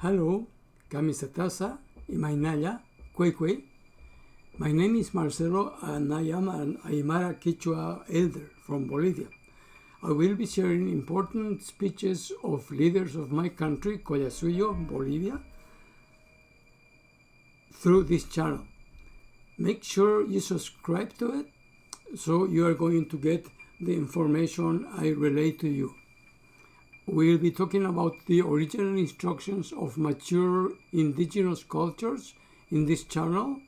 Hello, Kamisatasa, Imainaya, Kwekwe. My name is Marcelo and I am an Aymara Quechua elder from Bolivia. I will be sharing important speeches of leaders of my country, Collasuyo, Bolivia, through this channel. Make sure you subscribe to it so you are going to get the information I relate to you. We'll be talking about the original instructions of mature indigenous cultures in this channel,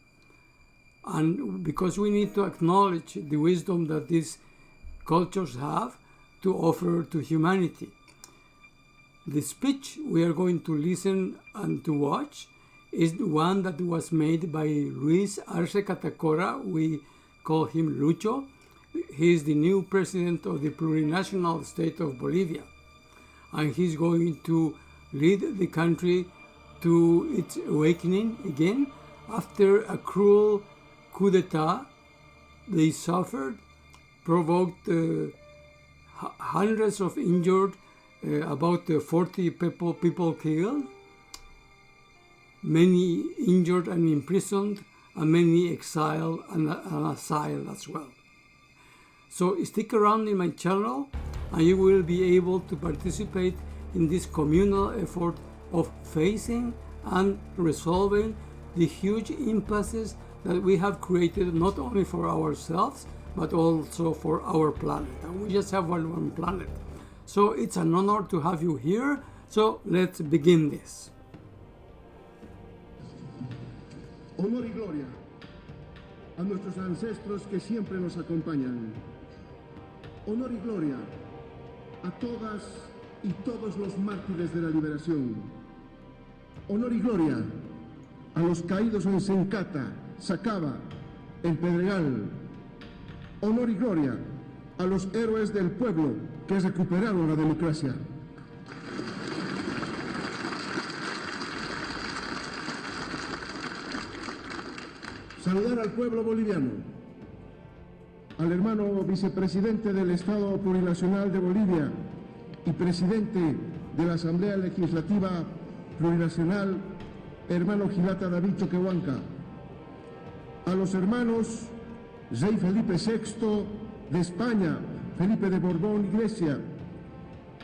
and because we need to acknowledge the wisdom that these cultures have to offer to humanity. The speech we are going to listen and to watch is the one that was made by Luis Arce Catacora. We call him Lucho. He is the new president of the plurinational state of Bolivia, and he's going to lead the country to its awakening again after a cruel coup d'etat they suffered, provoked hundreds of injured, about 40 people killed, many injured and imprisoned, and many exiled and asyled as well. So stick around in my channel and you will be able to participate in this communal effort of facing and resolving the huge impasses that we have created not only for ourselves but also for our planet. And we just have one planet. So it's an honor to have you here. So let's begin this. Honor y gloria a nuestros ancestros que siempre nos acompañan. Honor y gloria a todas y todos los mártires de la liberación. Honor y gloria a los caídos en Sencata, Sacaba, El Pedregal. Honor y gloria a los héroes del pueblo que recuperaron la democracia. Saludar al pueblo boliviano, al hermano vicepresidente del Estado Plurinacional de Bolivia y presidente de la Asamblea Legislativa Plurinacional, hermano Gilata David Choquehuanca, a los hermanos Rey Felipe VI de España, Felipe de Borbón y Grecia,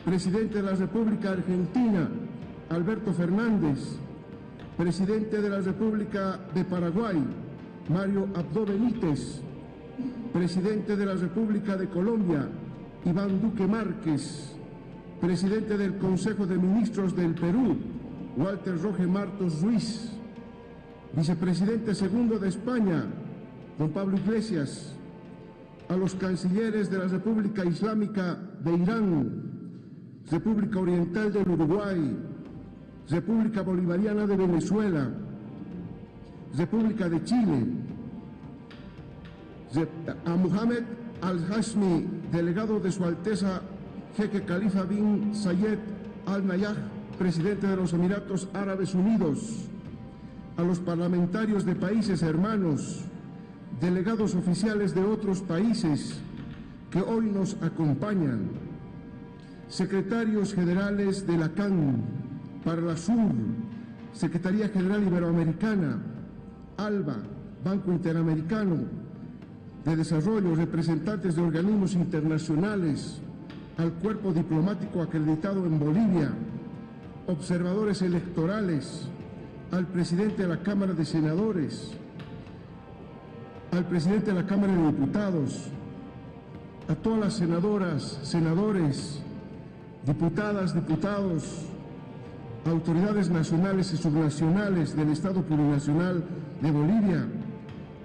presidente de la República Argentina, Alberto Fernández, presidente de la República de Paraguay, Mario Abdo Benítez, presidente de la República de Colombia, Iván Duque Márquez, presidente del Consejo de Ministros del Perú, Walter Roge Martos Ruiz, vicepresidente segundo de España, don Pablo Iglesias, a los cancilleres de la República Islámica de Irán, República Oriental del Uruguay, República Bolivariana de Venezuela, República de Chile, a Mohamed Al-Hashmi, delegado de Su Alteza Jeque Khalifa bin Zayed Al Nahyan, presidente de los Emiratos Árabes Unidos, a los parlamentarios de países hermanos, delegados oficiales de otros países que hoy nos acompañan, secretarios generales de la CAN, para la SUR, Secretaría General Iberoamericana, ALBA, Banco Interamericano de Desarrollo, representantes de organismos internacionales, al cuerpo diplomático acreditado en Bolivia, observadores electorales, al presidente de la Cámara de Senadores, al presidente de la Cámara de Diputados, a todas las senadoras, senadores, diputadas, diputados, autoridades nacionales y subnacionales del Estado Plurinacional de Bolivia,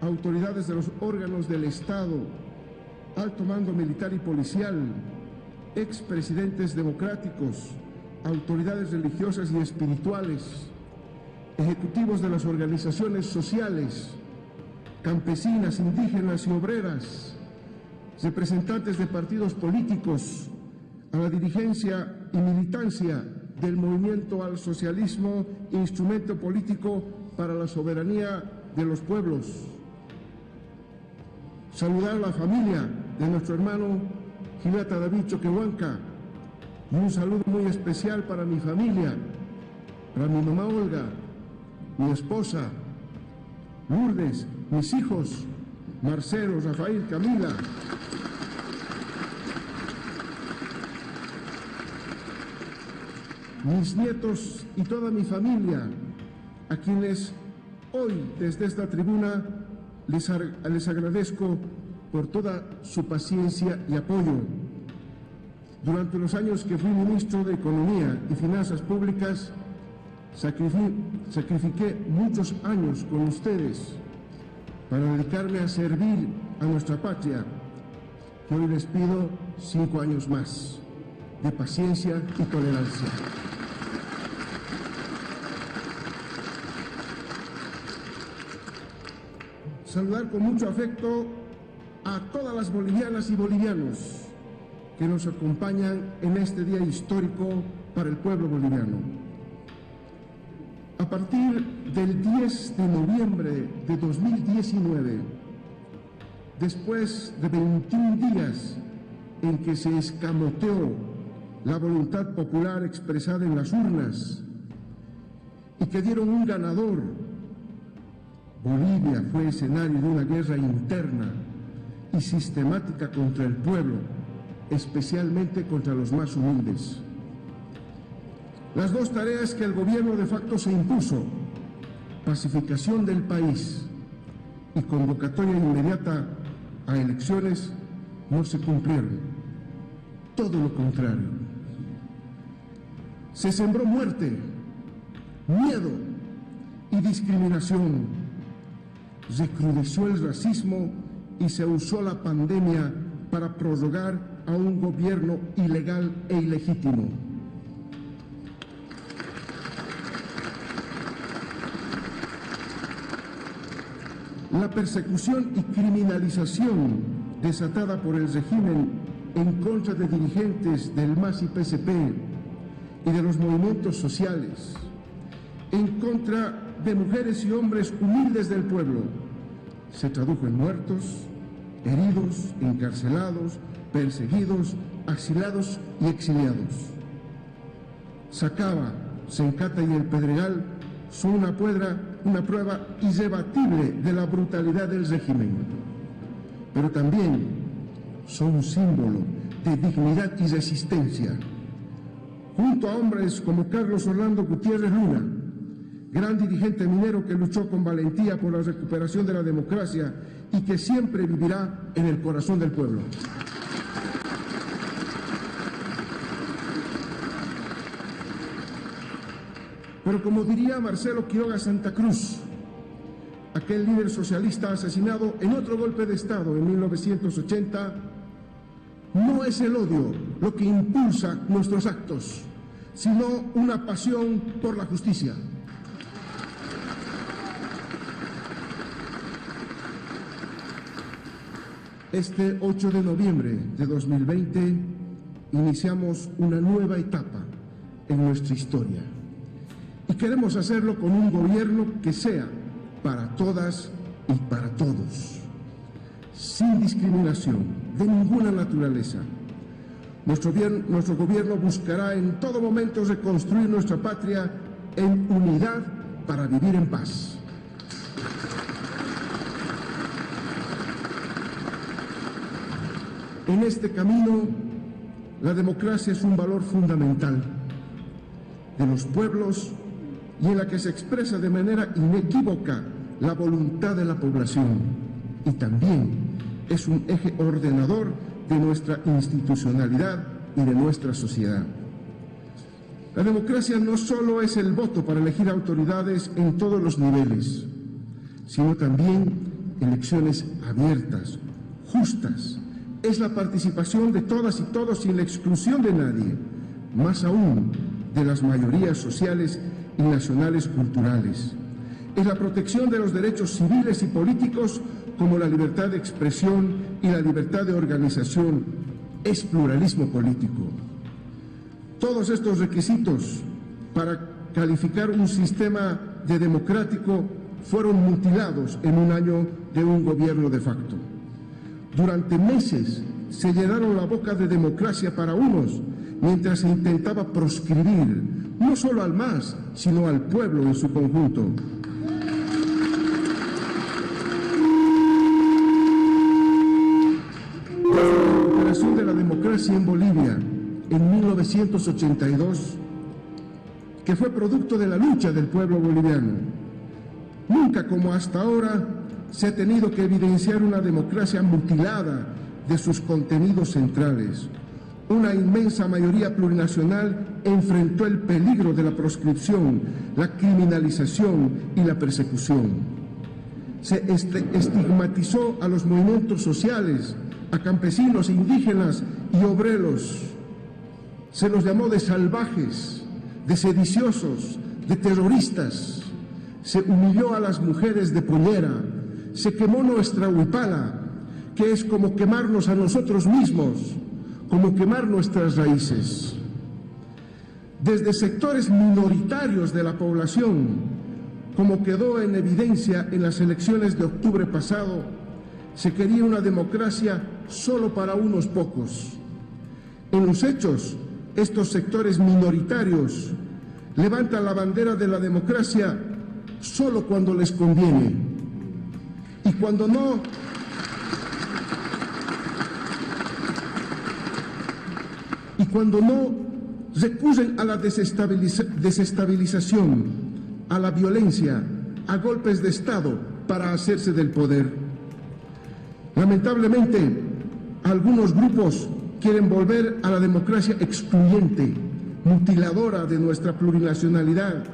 autoridades de los órganos del Estado, alto mando militar y policial, expresidentes democráticos, autoridades religiosas y espirituales, ejecutivos de las organizaciones sociales, campesinas, indígenas y obreras, representantes de partidos políticos, a la dirigencia y militancia del movimiento al socialismo, instrumento político para la soberanía de los pueblos. Saludar a la familia de nuestro hermano Gilata David Choquehuanca y un saludo muy especial para mi familia, para mi mamá Olga, mi esposa, Lourdes, mis hijos, Marcelo, Rafael, Camila, mis nietos y toda mi familia, a quienes hoy desde esta tribuna les agradezco por toda su paciencia y apoyo. Durante los años que fui ministro de Economía y Finanzas Públicas, sacrifiqué muchos años con ustedes para dedicarme a servir a nuestra patria. Y hoy les pido 5 años más de paciencia y tolerancia. Saludar con mucho afecto a todas las bolivianas y bolivianos que nos acompañan en este día histórico para el pueblo boliviano. A partir del 10 de noviembre de 2019, después de 21 días en que se escamoteó la voluntad popular expresada en las urnas y que dieron un ganador, Bolivia fue escenario de una guerra interna y sistemática contra el pueblo, especialmente contra los más humildes. Las dos tareas que el gobierno de facto se impuso, pacificación del país y convocatoria inmediata a elecciones, no se cumplieron. Todo lo contrario. Se sembró muerte, miedo y discriminación. Recrudeció el racismo y se usó la pandemia para prorrogar a un gobierno ilegal e ilegítimo. La persecución y criminalización desatada por el régimen en contra de dirigentes del MAS y PSP y de los movimientos sociales, en contra de mujeres y hombres humildes del pueblo, se tradujo en muertos, heridos, encarcelados, perseguidos, asilados y exiliados. Sacaba, Sencata y El Pedregal son una prueba irrebatible de la brutalidad del régimen, pero también son un símbolo de dignidad y resistencia. Junto a hombres como Carlos Orlando Gutiérrez Luna, gran dirigente minero que luchó con valentía por la recuperación de la democracia y que siempre vivirá en el corazón del pueblo. Pero como diría Marcelo Quiroga Santa Cruz, aquel líder socialista asesinado en otro golpe de Estado en 1980, no es el odio lo que impulsa nuestros actos, sino una pasión por la justicia. Este 8 de noviembre de 2020 iniciamos una nueva etapa en nuestra historia y queremos hacerlo con un gobierno que sea para todas y para todos, sin discriminación de ninguna naturaleza. Nuestro gobierno buscará en todo momento reconstruir nuestra patria en unidad para vivir en paz. En este camino, la democracia es un valor fundamental de los pueblos y en la que se expresa de manera inequívoca la voluntad de la población, y también es un eje ordenador de nuestra institucionalidad y de nuestra sociedad. La democracia no solo es el voto para elegir autoridades en todos los niveles, sino también elecciones abiertas, justas. Es la participación de todas y todos sin la exclusión de nadie, más aún de las mayorías sociales y nacionales culturales. Es la protección de los derechos civiles y políticos como la libertad de expresión y la libertad de organización. Es pluralismo político. Todos estos requisitos para calificar un sistema de democrático fueron mutilados en un año de un gobierno de facto. Durante meses se llenaron la boca de democracia para unos mientras se intentaba proscribir no solo al MAS, sino al pueblo en su conjunto. Desde la recuperación de la democracia en Bolivia en 1982, que fue producto de la lucha del pueblo boliviano, nunca como hasta ahora se ha tenido que evidenciar una democracia mutilada de sus contenidos centrales. Una inmensa mayoría plurinacional enfrentó el peligro de la proscripción, la criminalización y la persecución. Se estigmatizó a los movimientos sociales, a campesinos, indígenas y obreros. Se los llamó de salvajes, de sediciosos, de terroristas. Se humilló a las mujeres de pollera. Se quemó nuestra huipala, que es como quemarnos a nosotros mismos, como quemar nuestras raíces. Desde sectores minoritarios de la población, como quedó en evidencia en las elecciones de octubre pasado, se quería una democracia solo para unos pocos. En los hechos, estos sectores minoritarios levantan la bandera de la democracia solo cuando les conviene. Y cuando no, recurren a la desestabilización, a la violencia, a golpes de Estado para hacerse del poder. Lamentablemente, algunos grupos quieren volver a la democracia excluyente, mutiladora de nuestra plurinacionalidad,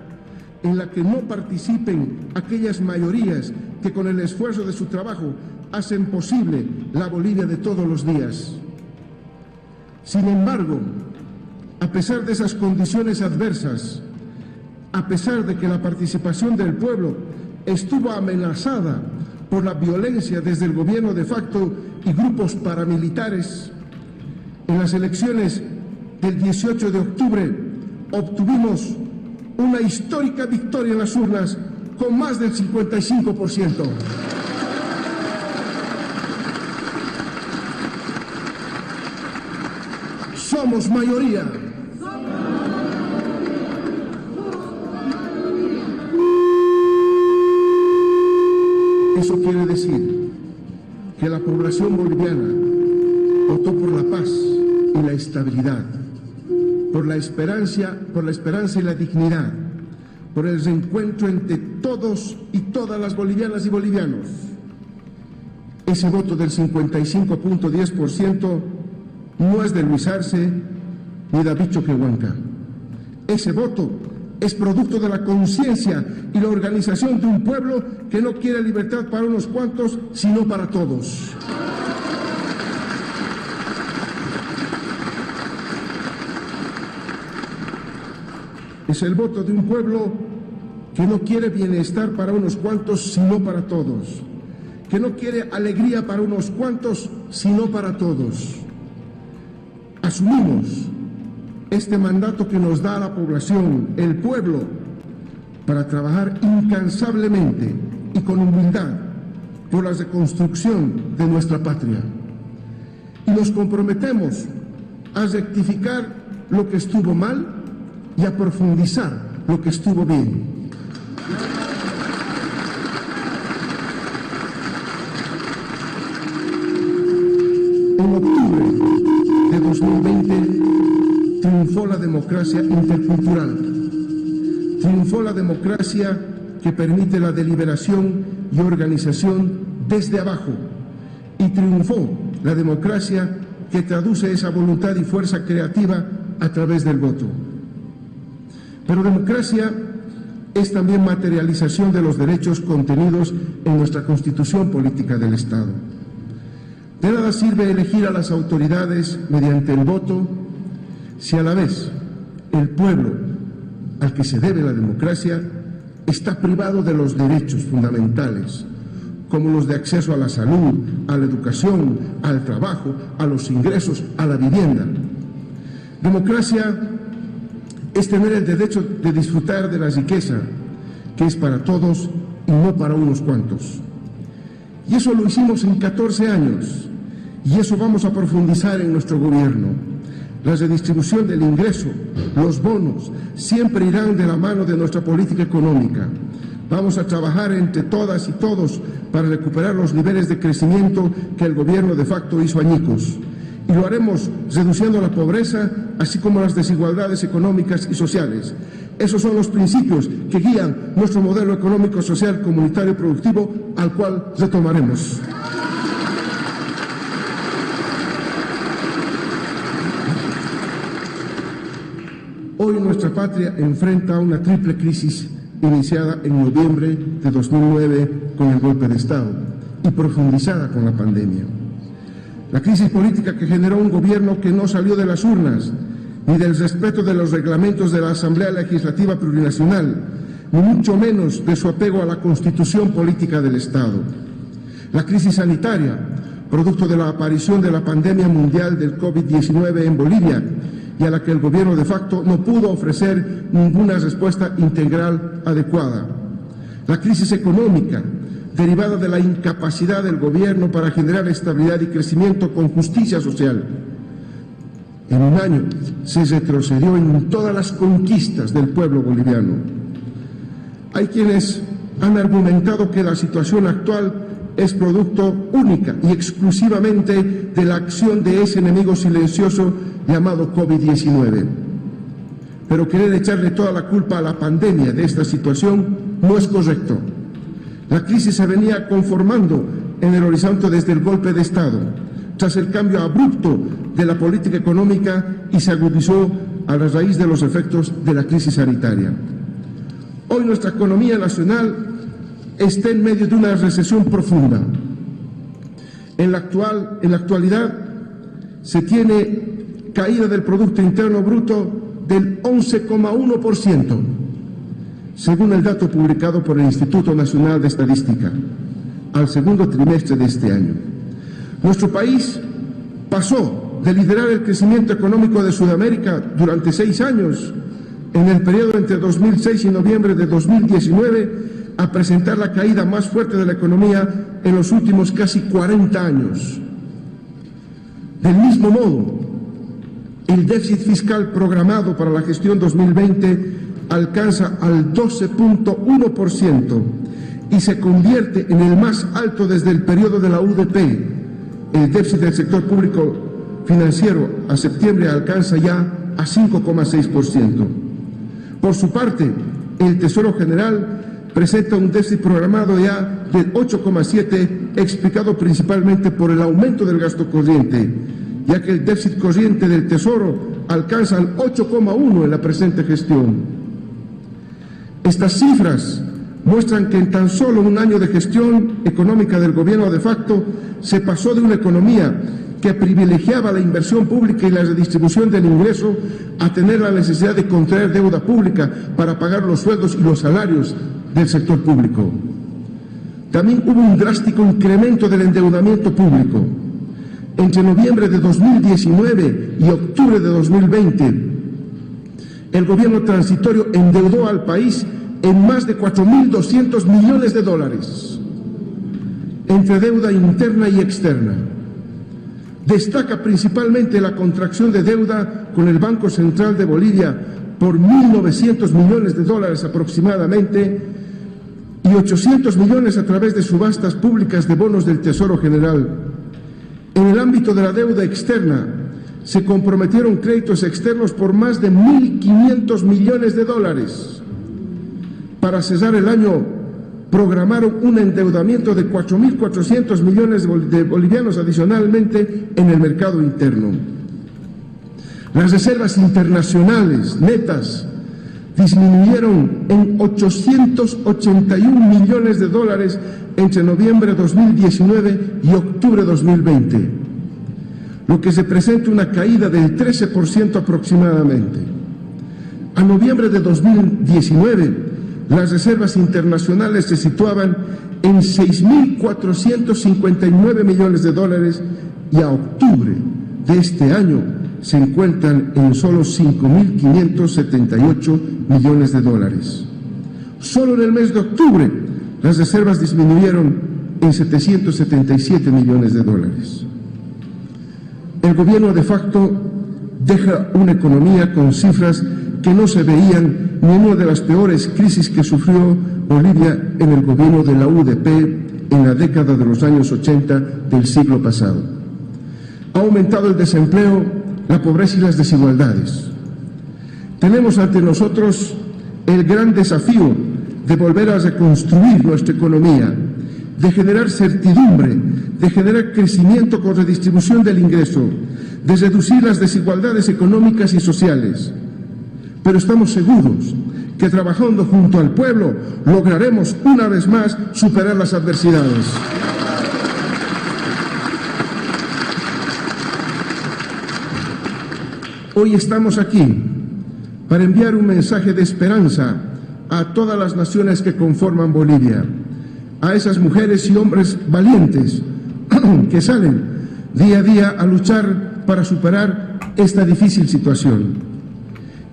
en la que no participen aquellas mayorías que con el esfuerzo de su trabajo hacen posible la Bolivia de todos los días. Sin embargo, a pesar de esas condiciones adversas, a pesar de que la participación del pueblo estuvo amenazada por la violencia desde el gobierno de facto y grupos paramilitares, en las elecciones del 18 de octubre obtuvimos una histórica victoria en las urnas con más del 55%. Somos mayoría. Eso quiere decir que la población boliviana votó por la paz y la estabilidad, por la esperanza y la dignidad, por el reencuentro entre todos y todas las bolivianas y bolivianos. Ese voto del 55.10% no es de Luis Arce ni David Choquehuanca. Ese voto es producto de la conciencia y la organización de un pueblo que no quiere libertad para unos cuantos, sino para todos. Es el voto de un pueblo que no quiere bienestar para unos cuantos, sino para todos. Que no quiere alegría para unos cuantos, sino para todos. Asumimos este mandato que nos da la población, el pueblo, para trabajar incansablemente y con humildad por la reconstrucción de nuestra patria. Y nos comprometemos a rectificar lo que estuvo mal y a profundizar lo que estuvo bien. En octubre de 2020 triunfó la democracia intercultural, triunfó la democracia que permite la deliberación y organización desde abajo, y triunfó la democracia que traduce esa voluntad y fuerza creativa a través del voto. Pero democracia es también materialización de los derechos contenidos en nuestra Constitución Política del Estado. De nada sirve elegir a las autoridades mediante el voto si a la vez el pueblo al que se debe la democracia está privado de los derechos fundamentales, como los de acceso a la salud, a la educación, al trabajo, a los ingresos, a la vivienda. Democracia es tener el derecho de disfrutar de la riqueza, que es para todos y no para unos cuantos. Y eso lo hicimos en 14 años, y eso vamos a profundizar en nuestro gobierno. la redistribución del ingreso, los bonos, siempre irán de la mano de nuestra política económica. Vamos a trabajar entre todas y todos para recuperar los niveles de crecimiento que el gobierno de facto hizo añicos. Y lo haremos reduciendo la pobreza, así como las desigualdades económicas y sociales. Esos son los principios que guían nuestro modelo económico, social, comunitario y productivo, al cual retomaremos. Hoy nuestra patria enfrenta una triple crisis iniciada en noviembre de 2009 con el golpe de Estado y profundizada con la pandemia. La crisis política que generó un gobierno que no salió de las urnas, ni del respeto de los reglamentos de la Asamblea Legislativa Plurinacional, ni mucho menos de su apego a la Constitución política del Estado. La crisis sanitaria, producto de la aparición de la pandemia mundial del COVID-19 en Bolivia, y a la que el gobierno de facto no pudo ofrecer ninguna respuesta integral adecuada. La crisis económica, derivada de la incapacidad del gobierno para generar estabilidad y crecimiento con justicia social. En un año se retrocedió en todas las conquistas del pueblo boliviano. Hay quienes han argumentado que la situación actual es producto única y exclusivamente de la acción de ese enemigo silencioso llamado COVID-19. Pero querer echarle toda la culpa a la pandemia de esta situación no es correcto. La crisis se venía conformando en el horizonte desde el golpe de Estado, tras el cambio abrupto de la política económica y se agudizó a la raíz de los efectos de la crisis sanitaria. Hoy nuestra economía nacional está en medio de una recesión profunda. En la actualidad se tiene caída del Producto Interno Bruto del 11,1%, según el dato publicado por el Instituto Nacional de Estadística, al segundo trimestre de este año. Nuestro país pasó de liderar el crecimiento económico de Sudamérica durante 6 años, en el periodo entre 2006 y noviembre de 2019, a presentar la caída más fuerte de la economía en los últimos casi 40 años. Del mismo modo, el déficit fiscal programado para la gestión 2020 alcanza al 12,1% y se convierte en el más alto desde el periodo de la UDP. El déficit del sector público financiero a septiembre alcanza ya a 5,6%. Por su parte, el Tesoro General presenta un déficit programado ya del 8,7%, explicado principalmente por el aumento del gasto corriente, ya que el déficit corriente del Tesoro alcanza el 8,1% en la presente gestión. Estas cifras muestran que en tan solo un año de gestión económica del gobierno de facto se pasó de una economía que privilegiaba la inversión pública y la redistribución del ingreso a tener la necesidad de contraer deuda pública para pagar los sueldos y los salarios del sector público. También hubo un drástico incremento del endeudamiento público. Entre noviembre de 2019 y octubre de 2020, el gobierno transitorio endeudó al país en más de 4.200 millones de dólares, entre deuda interna y externa. Destaca principalmente la contracción de deuda con el Banco Central de Bolivia por 1.900 millones de dólares aproximadamente y 800 millones a través de subastas públicas de bonos del Tesoro General. En el ámbito de la deuda externa, se comprometieron créditos externos por más de 1.500 millones de dólares. Para cerrar el año, programaron un endeudamiento de 4.400 millones de bolivianos adicionalmente en el mercado interno. Las reservas internacionales netas disminuyeron en 881 millones de dólares entre noviembre de 2019 y octubre de 2020, lo que representa una caída del 13% aproximadamente. A noviembre de 2019, las reservas internacionales se situaban en 6.459 millones de dólares y a octubre de este año se encuentran en solo 5.578 millones de dólares. Solo en el mes de octubre, las reservas disminuyeron en 777 millones de dólares. El gobierno de facto deja una economía con cifras que no se veían ni en una de las peores crisis que sufrió Bolivia en el gobierno de la UDP en la década de los años 80 del siglo pasado. Ha aumentado el desempleo, la pobreza y las desigualdades. Tenemos ante nosotros el gran desafío de volver a reconstruir nuestra economía, de generar certidumbre, de generar crecimiento con redistribución del ingreso, de reducir las desigualdades económicas y sociales. Pero estamos seguros que trabajando junto al pueblo lograremos una vez más superar las adversidades. Hoy estamos aquí para enviar un mensaje de esperanza a todas las naciones que conforman Bolivia, a esas mujeres y hombres valientes que salen día a día a luchar para superar esta difícil situación.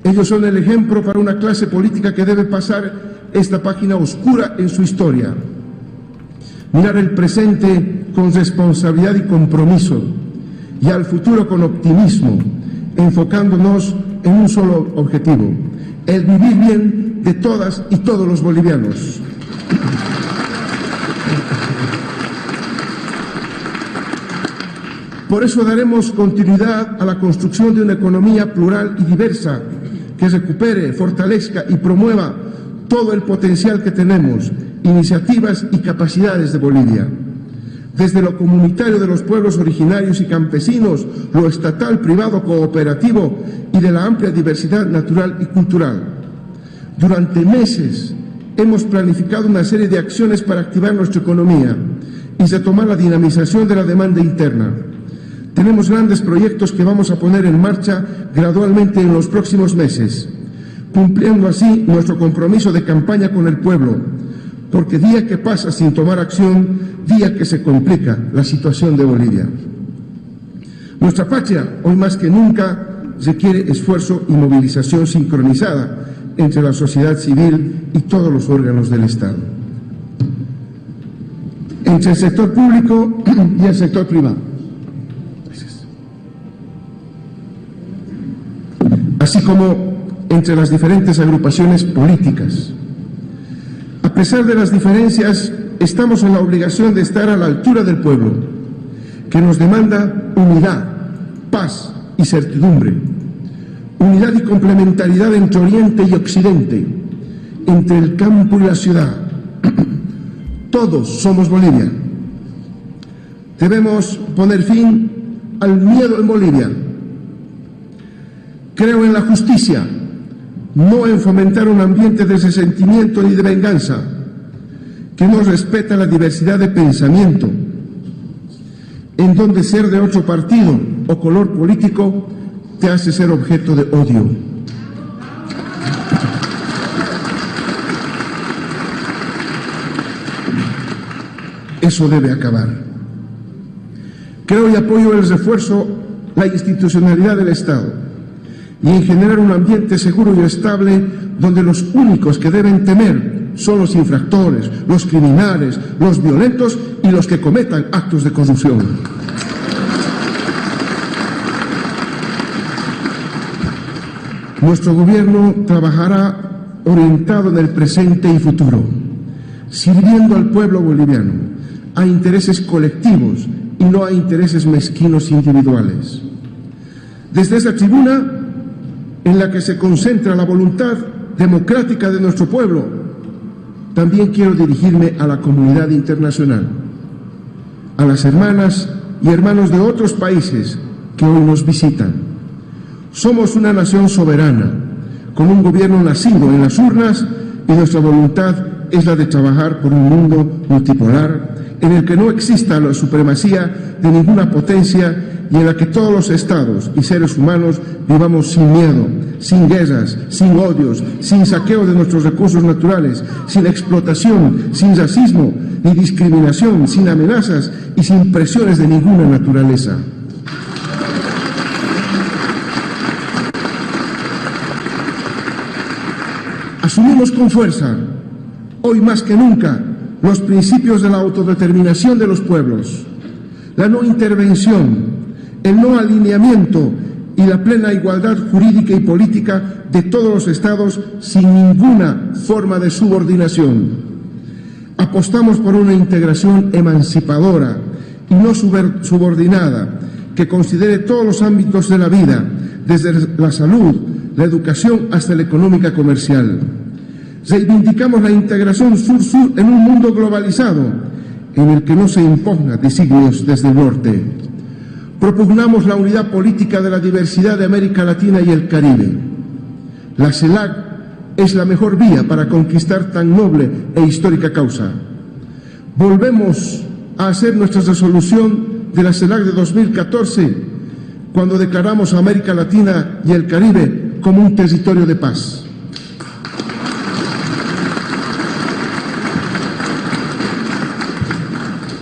Ellos son el ejemplo para una clase política que debe pasar esta página oscura en su historia, mirar el presente con responsabilidad y compromiso y al futuro con optimismo, enfocándonos en un solo objetivo, el vivir bien de todas y todos los bolivianos. Por eso daremos continuidad a la construcción de una economía plural y diversa que recupere, fortalezca y promueva todo el potencial que tenemos, iniciativas y capacidades de Bolivia. Desde lo comunitario de los pueblos originarios y campesinos, lo estatal, privado, cooperativo y de la amplia diversidad natural y cultural. Durante meses hemos planificado una serie de acciones para activar nuestra economía y retomar la dinamización de la demanda interna. Tenemos grandes proyectos que vamos a poner en marcha gradualmente en los próximos meses, cumpliendo así nuestro compromiso de campaña con el pueblo, porque día que pasa sin tomar acción, día que se complica la situación de Bolivia. Nuestra patria, hoy más que nunca, requiere esfuerzo y movilización sincronizada entre la sociedad civil y todos los órganos del Estado, entre el sector público y el sector privado, así como entre las diferentes agrupaciones políticas. A pesar de las diferencias, estamos en la obligación de estar a la altura del pueblo, que nos demanda unidad, paz y certidumbre, unidad y complementariedad entre Oriente y Occidente, entre el campo y la ciudad. Todos somos Bolivia. Debemos poner fin al miedo en Bolivia. Creo en la justicia, no en fomentar un ambiente de resentimiento ni de venganza, que no respeta la diversidad de pensamiento, en donde ser de otro partido o color político te hace ser objeto de odio. Eso debe acabar. Creo y apoyo el refuerzo, la institucionalidad del Estado, y en generar un ambiente seguro y estable donde los únicos que deben temer son los infractores, los criminales, los violentos y los que cometan actos de corrupción. Nuestro gobierno trabajará orientado en el presente y futuro, sirviendo al pueblo boliviano, a intereses colectivos y no a intereses mezquinos individuales. Desde esa tribuna, en la que se concentra la voluntad democrática de nuestro pueblo, también quiero dirigirme a la comunidad internacional, a las hermanas y hermanos de otros países que hoy nos visitan. Somos una nación soberana, con un gobierno nacido en las urnas, y nuestra voluntad es la de trabajar por un mundo multipolar en el que no exista la supremacía de ninguna potencia y en la que todos los estados y seres humanos vivamos sin miedo, sin guerras, sin odios, sin saqueo de nuestros recursos naturales, sin explotación, sin racismo ni discriminación, sin amenazas y sin presiones de ninguna naturaleza. Asumimos con fuerza, hoy más que nunca, los principios de la autodeterminación de los pueblos, la no intervención, el no alineamiento y la plena igualdad jurídica y política de todos los estados sin ninguna forma de subordinación. Apostamos por una integración emancipadora y no subordinada que considere todos los ámbitos de la vida, desde la salud, la educación hasta la económica comercial. Reivindicamos la integración sur-sur en un mundo globalizado en el que no se impugna designios desde el norte. Propugnamos la unidad política de la diversidad de América Latina y el Caribe. La CELAC es la mejor vía para conquistar tan noble e histórica causa. Volvemos a hacer nuestra resolución de la CELAC de 2014, cuando declaramos a América Latina y el Caribe como un territorio de paz.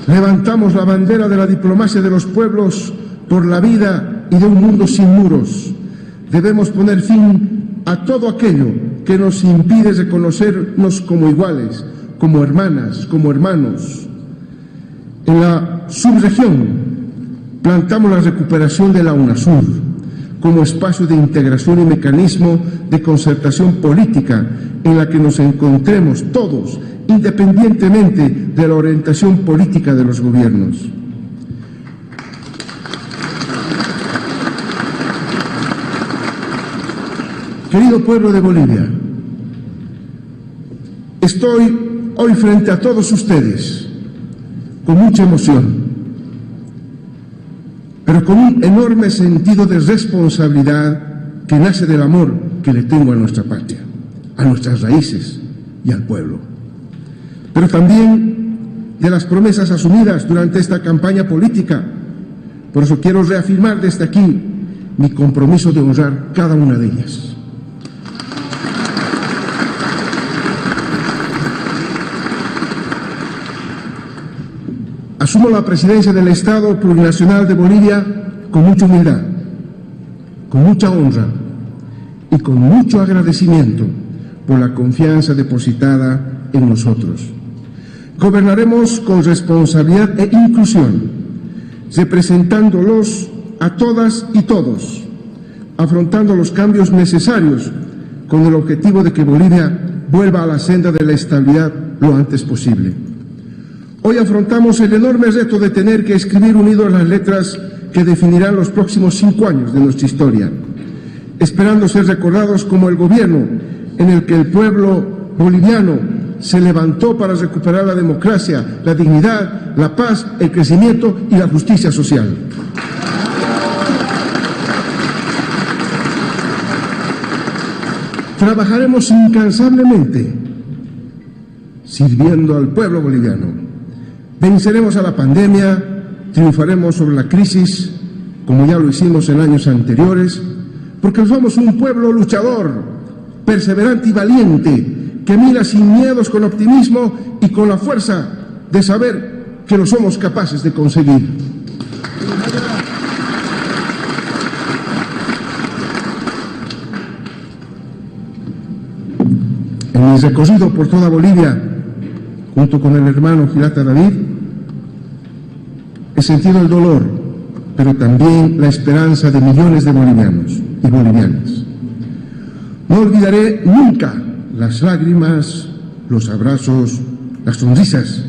Levantamos la bandera de la diplomacia de los pueblos por la vida y de un mundo sin muros. Debemos poner fin a todo aquello que nos impide reconocernos como iguales, como hermanas, como hermanos. En la subregión plantamos la recuperación de la UNASUR como espacio de integración y mecanismo de concertación política en la que nos encontremos todos, independientemente de la orientación política de los gobiernos. Querido pueblo de Bolivia, estoy hoy frente a todos ustedes con mucha emoción, pero con un enorme sentido de responsabilidad que nace del amor que le tengo a nuestra patria, a nuestras raíces y al pueblo, pero también de las promesas asumidas durante esta campaña política. Por eso quiero reafirmar desde aquí mi compromiso de honrar cada una de ellas. Asumo la presidencia del Estado Plurinacional de Bolivia con mucha humildad, con mucha honra y con mucho agradecimiento por la confianza depositada en nosotros. Gobernaremos con responsabilidad e inclusión, representándolos a todas y todos, afrontando los cambios necesarios con el objetivo de que Bolivia vuelva a la senda de la estabilidad lo antes posible. Hoy afrontamos el enorme reto de tener que escribir unidos las letras que definirán los próximos 5 años de nuestra historia, esperando ser recordados como el gobierno en el que el pueblo boliviano se levantó para recuperar la democracia, la dignidad, la paz, el crecimiento y la justicia social. Trabajaremos incansablemente sirviendo al pueblo boliviano. Venceremos a la pandemia, triunfaremos sobre la crisis, como ya lo hicimos en años anteriores, porque somos un pueblo luchador, perseverante y valiente, que mira sin miedos, con optimismo y con la fuerza de saber que lo somos capaces de conseguir. En mi recorrido por toda Bolivia, junto con el hermano Gilata David, he sentido el dolor, pero también la esperanza de millones de bolivianos y bolivianas. No olvidaré nunca las lágrimas, los abrazos, las sonrisas,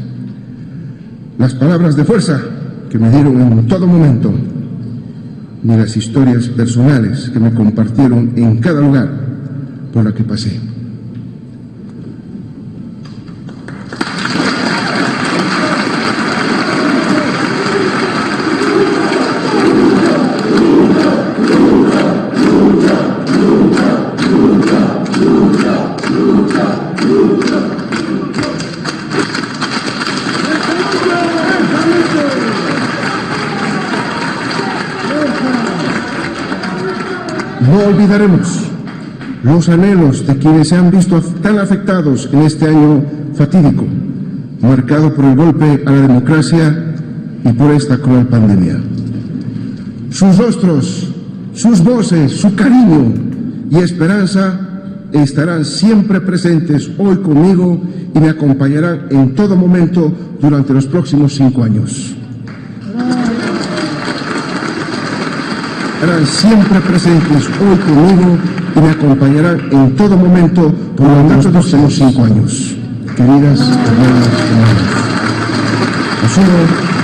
las palabras de fuerza que me dieron en todo momento, ni las historias personales que me compartieron en cada lugar por la que pasé. No olvidaremos los anhelos de quienes se han visto tan afectados en este año fatídico, marcado por el golpe a la democracia y por esta cruel pandemia. Sus rostros, sus voces, su cariño y esperanza estarán siempre presentes hoy conmigo y me acompañarán en todo momento durante los próximos 5 años. estarán siempre presentes hoy conmigo y me acompañarán en todo momento por los próximos 5 años. Queridas hermanas y hermanos, asumo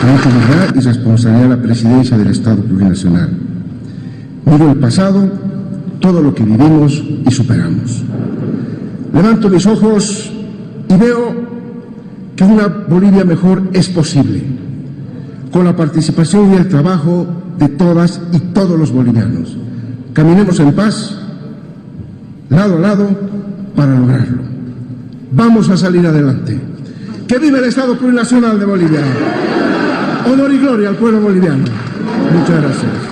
con mucha humildad y responsabilidad la presidencia del Estado Plurinacional. Miro el pasado, todo lo que vivimos y superamos. Levanto mis ojos y veo que una Bolivia mejor es posible, con la participación y el trabajo de todas y todos los bolivianos. Caminemos en paz, lado a lado, para lograrlo. Vamos a salir adelante. ¡Que vive el Estado Plurinacional de Bolivia! Honor y gloria al pueblo boliviano. Muchas gracias.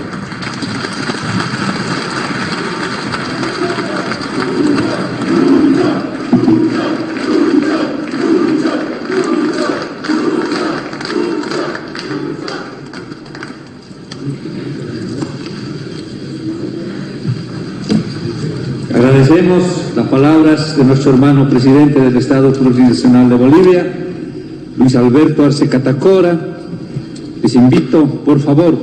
Agradecemos las palabras de nuestro hermano presidente del Estado Plurinacional de Bolivia, Luis Alberto Arce Catacora. Les invito, por favor,